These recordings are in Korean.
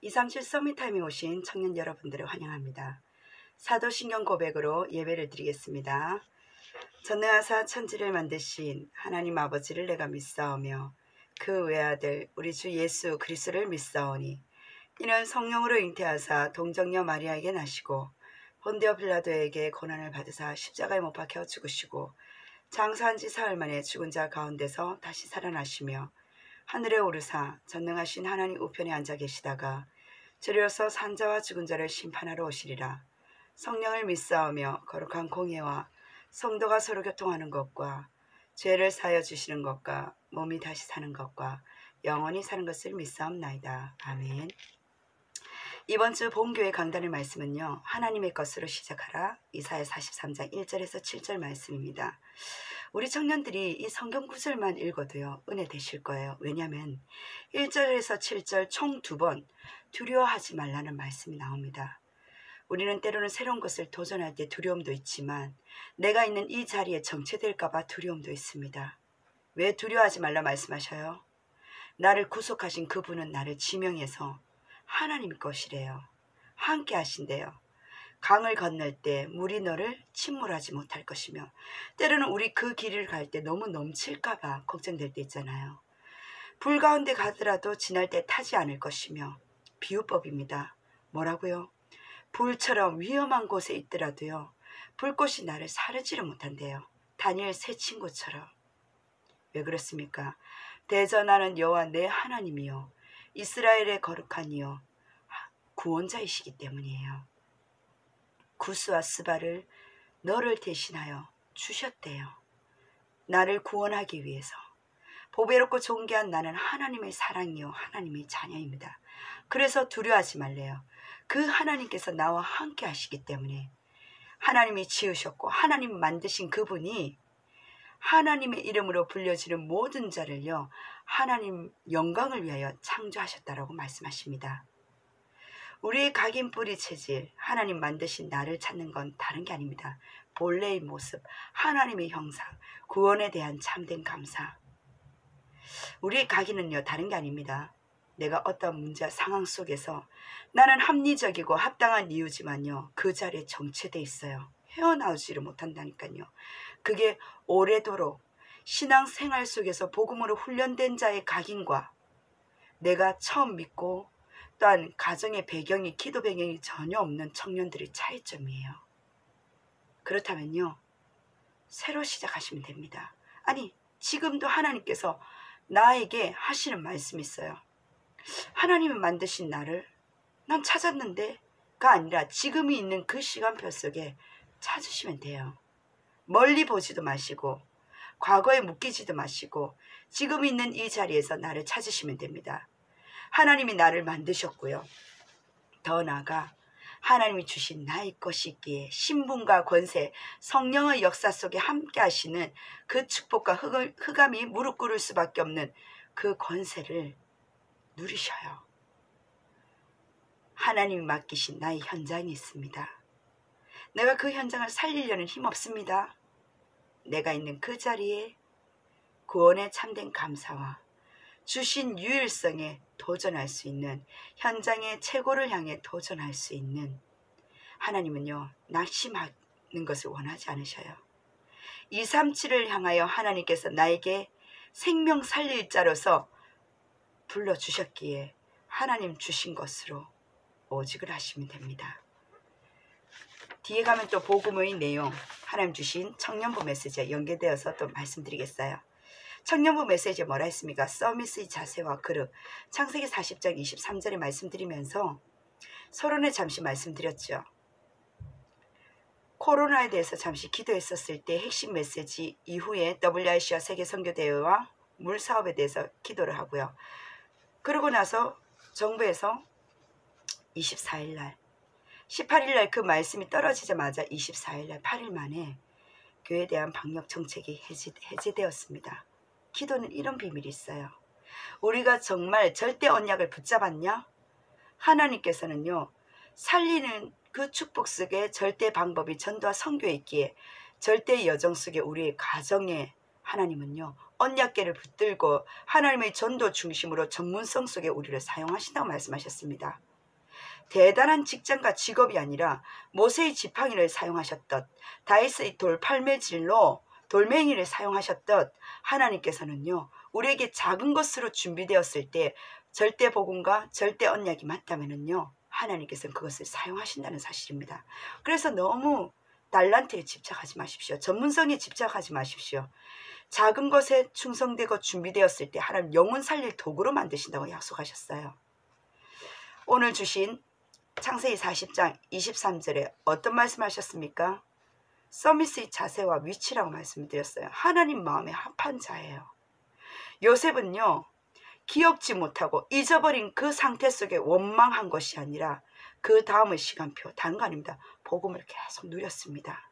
237 서밋타임에 오신 청년 여러분들을 환영합니다. 사도신경 고백으로 예배를 드리겠습니다. 전능하사 천지를 만드신 하나님 아버지를 내가 믿사오며 그 외아들 우리 주 예수 그리스도를 믿사오니 이는 성령으로 잉태하사 동정녀 마리아에게 나시고 본디오 빌라도에게 고난을 받으사 십자가에 못 박혀 죽으시고 장사한 지 사흘 만에 죽은 자 가운데서 다시 살아나시며 하늘에 오르사 전능하신 하나님 우편에 앉아 계시다가 저리로서 산자와 죽은 자를 심판하러 오시리라. 성령을 믿사오며 거룩한 공예와 성도가 서로 교통하는 것과 죄를 사하여 주시는 것과 몸이 다시 사는 것과 영원히 사는 것을 믿사옵나이다. 아멘. 이번 주 본교회 강단의 말씀은요, 하나님의 것으로 시작하라 이사야 43장 1절에서 7절 말씀입니다. 우리 청년들이 이 성경 구절만 읽어도요 은혜 되실 거예요. 왜냐하면 1절에서 7절 총 2번 두려워하지 말라는 말씀이 나옵니다. 우리는 때로는 새로운 것을 도전할 때 두려움도 있지만 내가 있는 이 자리에 정체될까 봐 두려움도 있습니다. 왜 두려워하지 말라 말씀하셔요? 나를 구속하신 그분은 나를 지명해서 하나님 것이래요. 함께 하신대요. 강을 건널 때 물이 너를 침몰하지 못할 것이며, 때로는 우리 그 길을 갈 때 너무 넘칠까 봐 걱정될 때 있잖아요. 불 가운데 가더라도 지날 때 타지 않을 것이며, 비유법입니다. 뭐라고요? 불처럼 위험한 곳에 있더라도요 불꽃이 나를 사르지를 못한대요. 다니엘 세 친구처럼. 왜 그렇습니까? 대전하는 여호와 내 하나님이요 이스라엘의 거룩한 이요 구원자이시기 때문이에요. 구스와 스바를 너를 대신하여 주셨대요. 나를 구원하기 위해서. 보배롭고 존귀한 나는 하나님의 사랑이요 하나님의 자녀입니다. 그래서 두려워하지 말래요. 그 하나님께서 나와 함께 하시기 때문에, 하나님이 지으셨고 하나님 만드신 그분이 하나님의 이름으로 불려지는 모든 자를요 하나님 영광을 위하여 창조하셨다라고 말씀하십니다. 우리의 각인 뿌리 체질, 하나님 만드신 나를 찾는 건 다른 게 아닙니다. 본래의 모습, 하나님의 형상, 구원에 대한 참된 감사. 우리의 각인은요 다른 게 아닙니다. 내가 어떤 문제와 상황 속에서 나는 합리적이고 합당한 이유지만요 그 자리에 정체돼 있어요. 헤어나오지를 못한다니까요. 그게 오래도록 신앙생활 속에서 복음으로 훈련된 자의 각인과 내가 처음 믿고 또한 가정의 배경이, 기도 배경이 전혀 없는 청년들의 차이점이에요. 그렇다면요 새로 시작하시면 됩니다. 아니 지금도 하나님께서 나에게 하시는 말씀이 있어요. 하나님이 만드신 나를 난 찾았는데가 아니라 지금이 있는 그 시간표 속에 찾으시면 돼요. 멀리 보지도 마시고 과거에 묶이지도 마시고 지금 있는 이 자리에서 나를 찾으시면 됩니다. 하나님이 나를 만드셨고요. 더 나아가 하나님이 주신 나의 것이 있기에 신분과 권세, 성령의 역사 속에 함께 하시는 그 축복과 흑암이 무릎 꿇을 수밖에 없는 그 권세를 누리셔요. 하나님이 맡기신 나의 현장이 있습니다. 내가 그 현장을 살리려는 힘 없습니다. 내가 있는 그 자리에 구원의 참된 감사와 주신 유일성에 도전할 수 있는, 현장의 최고를 향해 도전할 수 있는, 하나님은요 낙심하는 것을 원하지 않으셔요. 237을 향하여 하나님께서 나에게 생명 살릴 자로서 불러주셨기에 하나님 주신 것으로 오직을 하시면 됩니다. 뒤에 가면 또 복음의 내용, 하나님 주신 청년부 메시지에 연계되어서 또 말씀드리겠어요. 청년부 메시지에 뭐라 했습니까? 서밋의 자세와 그릇. 창세기 40장 23절에 말씀드리면서 서론에 잠시 말씀드렸죠. 코로나에 대해서 잠시 기도했었을 때 핵심 메시지 이후에 WRC와 세계선교대회와 물사업에 대해서 기도를 하고요. 그러고 나서 정부에서 24일날 18일날 그 말씀이 떨어지자마자 24일날 8일 만에 교회에 대한 방역 정책이 해제되었습니다. 기도는 이런 비밀이 있어요. 우리가 정말 절대 언약을 붙잡았냐? 하나님께서는요 살리는 그 축복 속에 절대 방법이 전도와 선교에 있기에 절대 여정 속에 우리의 가정에 하나님은요 언약궤를 붙들고 하나님의 전도 중심으로 전문성 속에 우리를 사용하신다고 말씀하셨습니다. 대단한 직장과 직업이 아니라 모세의 지팡이를 사용하셨듯 다윗의 돌팔매질로 돌멩이를 사용하셨듯 하나님께서는요 우리에게 작은 것으로 준비되었을 때 절대 복음과 절대 언약이 맞다면은요 하나님께서는 그것을 사용하신다는 사실입니다. 그래서 너무 달란트에 집착하지 마십시오. 전문성에 집착하지 마십시오. 작은 것에 충성되고 준비되었을 때 하나님 영혼 살릴 도구로 만드신다고 약속하셨어요. 오늘 주신 창세기 40장 23절에 어떤 말씀하셨습니까? 서밋의 자세와 위치라고 말씀드렸어요. 하나님 마음에 합한 자예요. 요셉은요 기억지 못하고 잊어버린 그 상태 속에 원망한 것이 아니라 그 다음의 시간표 다른 거 아닙니다. 복음을 계속 누렸습니다.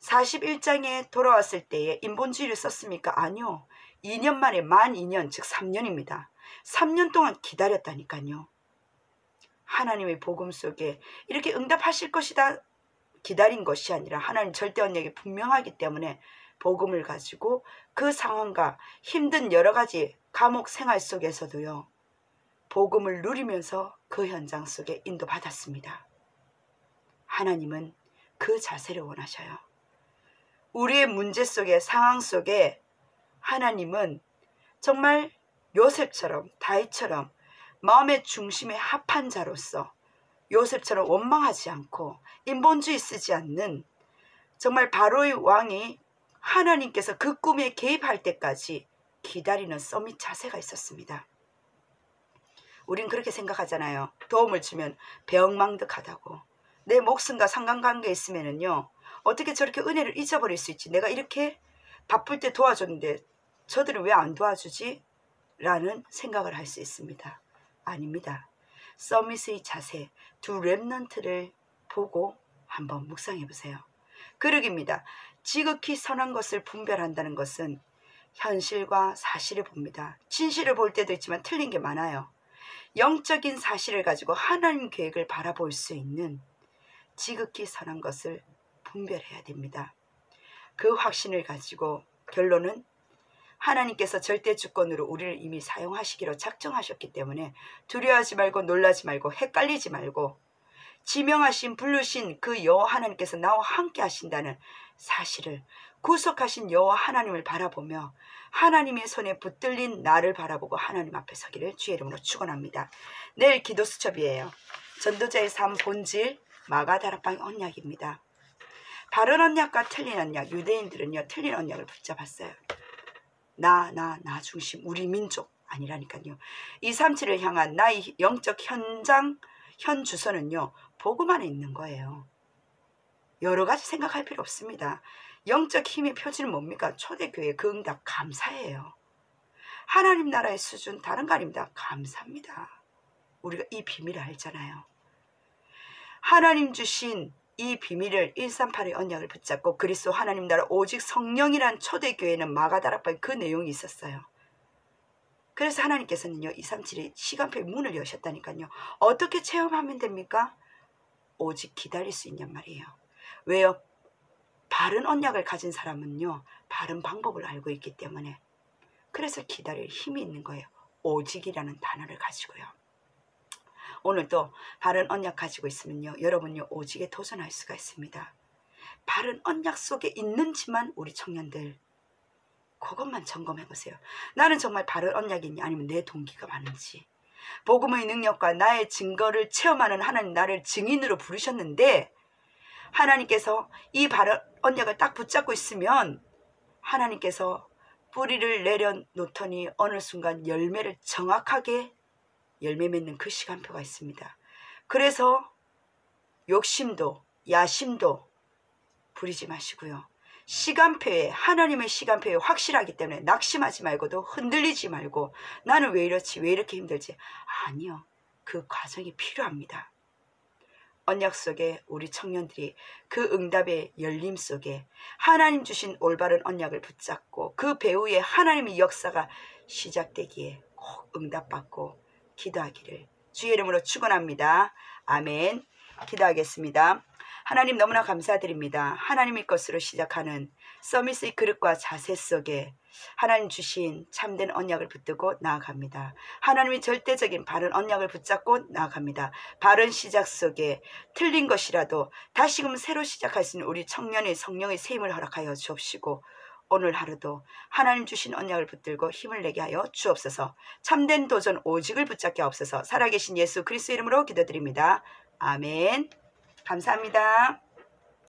41장에 돌아왔을 때에 인본주의를 썼습니까? 아니요. 2년 만에 만 2년 즉 3년입니다. 3년 동안 기다렸다니까요. 하나님의 복음 속에 이렇게 응답하실 것이다 기다린 것이 아니라 하나님 절대 언약이 분명하기 때문에 복음을 가지고 그 상황과 힘든 여러 가지 감옥 생활 속에서도요. 복음을 누리면서 그 현장 속에 인도받았습니다. 하나님은 그 자세를 원하셔요. 우리의 문제 속에 상황 속에 하나님은 정말 요셉처럼 다윗처럼 마음의 중심에 합한 자로서 요셉처럼 원망하지 않고 인본주의 쓰지 않는 정말 바로의 왕이 하나님께서 그 꿈에 개입할 때까지 기다리는 서밋 자세가 있었습니다. 우린 그렇게 생각하잖아요. 도움을 주면 배엉망덕하다고. 내 목숨과 상관관계 있으면은요 어떻게 저렇게 은혜를 잊어버릴 수 있지? 내가 이렇게 바쁠 때 도와줬는데 저들은 왜 안 도와주지? 라는 생각을 할 수 있습니다. 아닙니다. 서밋의 자세 두 렘넌트를 보고 한번 묵상해 보세요. 그러기입니다. 지극히 선한 것을 분별한다는 것은 현실과 사실을 봅니다. 진실을 볼 때도 있지만 틀린 게 많아요. 영적인 사실을 가지고 하나님 계획을 바라볼 수 있는 지극히 선한 것을 분별해야 됩니다. 그 확신을 가지고 결론은 하나님께서 절대 주권으로 우리를 이미 사용하시기로 작정하셨기 때문에 두려워하지 말고 놀라지 말고 헷갈리지 말고 지명하신 부르신 그 여호와 하나님께서 나와 함께 하신다는 사실을 구속하신 여호와 하나님을 바라보며 하나님의 손에 붙들린 나를 바라보고 하나님 앞에 서기를 주의 이름으로 축원합니다. 내일 기도 수첩이에요. 전도자의 삶 본질 마가다락방 언약입니다. 바른 언약과 틀린 언약, 유대인들은요 틀린 언약을 붙잡았어요. 나 중심, 우리 민족 아니라니까요. 237을 향한 나의 영적 현장, 현 주소는요 복음 안에 있는 거예요. 여러 가지 생각할 필요 없습니다. 영적 힘의 표지는 뭡니까? 초대교회 그 응답 감사해요. 하나님 나라의 수준 다른 거 아닙니다. 감사합니다. 우리가 이 비밀을 알잖아요. 하나님 주신 이 비밀을 138의 언약을 붙잡고 그리스도 하나님 나라 오직 성령이란 초대교회는 마가다락방에 그 내용이 있었어요. 그래서 하나님께서는요 237의 시간표의 문을 여셨다니까요. 어떻게 체험하면 됩니까? 오직 기다릴 수 있냔 말이에요. 왜요? 바른 언약을 가진 사람은요 바른 방법을 알고 있기 때문에 그래서 기다릴 힘이 있는 거예요. 오직이라는 단어를 가지고요. 오늘도 바른 언약 가지고 있으면요 여러분요 오직에 도전할 수가 있습니다. 바른 언약 속에 있는지만 우리 청년들 그것만 점검해 보세요. 나는 정말 바른 언약이 있냐 아니면 내 동기가 많은지. 복음의 능력과 나의 증거를 체험하는 하나님 나를 증인으로 부르셨는데 하나님께서 이 바른 언약을 딱 붙잡고 있으면 하나님께서 뿌리를 내려놓더니 어느 순간 열매를 정확하게 열매 맺는 그 시간표가 있습니다. 그래서 욕심도 야심도 부리지 마시고요. 시간표에 하나님의 시간표에 확실하기 때문에 낙심하지 말고도 흔들리지 말고 나는 왜 이렇지 왜 이렇게 힘들지 아니요. 그 과정이 필요합니다. 언약 속에 우리 청년들이 그 응답의 열림 속에 하나님 주신 올바른 언약을 붙잡고 그 배후에 하나님의 역사가 시작되기에 꼭 응답받고 기도하기를 주의 이름으로 축원합니다. 아멘. 기도하겠습니다. 하나님 너무나 감사드립니다. 하나님의 것으로 시작하는 서밋의 그릇과 자세 속에 하나님 주신 참된 언약을 붙들고 나아갑니다. 하나님의 절대적인 바른 언약을 붙잡고 나아갑니다. 바른 시작 속에 틀린 것이라도 다시금 새로 시작할 수 있는 우리 청년의 성령의 세임을 허락하여 주옵시고, 오늘 하루도 하나님 주신 언약을 붙들고 힘을 내게 하여 주옵소서. 참된 도전 오직을 붙잡게 하옵소서. 살아계신 예수 그리스도 이름으로 기도드립니다. 아멘. 감사합니다.